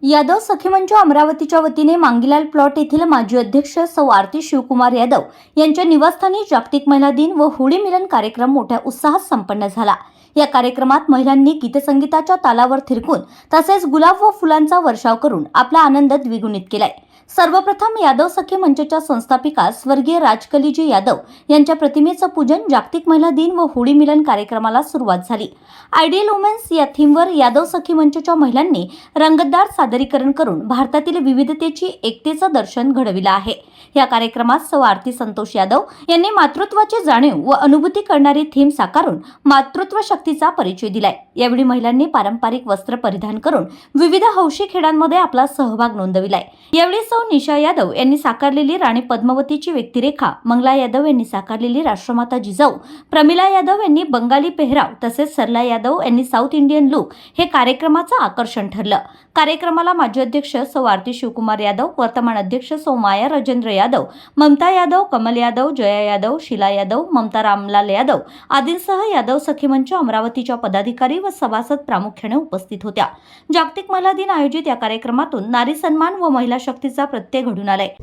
यादव सखी मंच अमरावतीच्या वतीने मांगीलाल प्लॉट येथील माजी अध्यक्ष सौ आरती शिवकुमार यादव यांच्या निवासस्थानी जागतिक महिला दिन व होळी मिलन कार्यक्रम मोठ्या उत्साहात संपन्न झाला। या कार्यक्रमात महिलांनी गीतसंगीताच्या तालावर थिरकून तसेच गुलाब व फुलांचा वर्षाव करून आपला आनंद द्विगुणित केलाय। सर्वप्रथम यादव सखी मंचच्या संस्थापिका स्वर्गीय राजकलीजी यादव यांच्या प्रतिमेचं पूजन जागतिक महिला दिन व होळी मिलन कार्यक्रमाला सुरुवात झाली। आयडियल वुमेन्स या थीमवर यादव सखी मंचच्या महिलांनी रंगतदार सादरीकरण करून भारतातील विविधतेची एकतेचं दर्शन घडविलं आहे। या कार्यक्रमात सौ आरती संतोष यादव यांनी मातृत्वाची जाणीव व अनुभूती करणारी थीम साकारून मातृत्व शक्तीचा परिचय दिलाय। यावेळी महिलांनी पारंपरिक वस्त्र परिधान करून विविध हौशी खेळांमध्ये आपला सहभाग नोंदविलाय। यावेळी सौ निशा यादव यांनी साकारलेली राणी पद्मावतीची व्यक्तिरेखा, मंगला यादव यांनी साकारलेली राष्ट्रमाता जिजाऊ, प्रमिला यादव यांनी बंगाली पेहराव तसेच सरला यादव यांनी साऊथ इंडियन लुक हे कार्यक्रमाचं आकर्षण ठरलं। कार्यक्रमाला माजी अध्यक्ष सौ आरती शिवकुमार यादव, वर्तमान अध्यक्ष सौ माया राजेंद्र यादव, ममता यादव, कमल यादव, जया यादव, शीला यादव, ममता रामलाल यादव आदींसह यादव सखी मंच अमरावतीच्या पदाधिकारी व सभासद प्रामुख्याने उपस्थित होत्या। जागतिक महिला दिन आयोजित या कार्यक्रमातून नारी सन्मान व महिला शक्तीचा प्रत्यय घडून आलाय।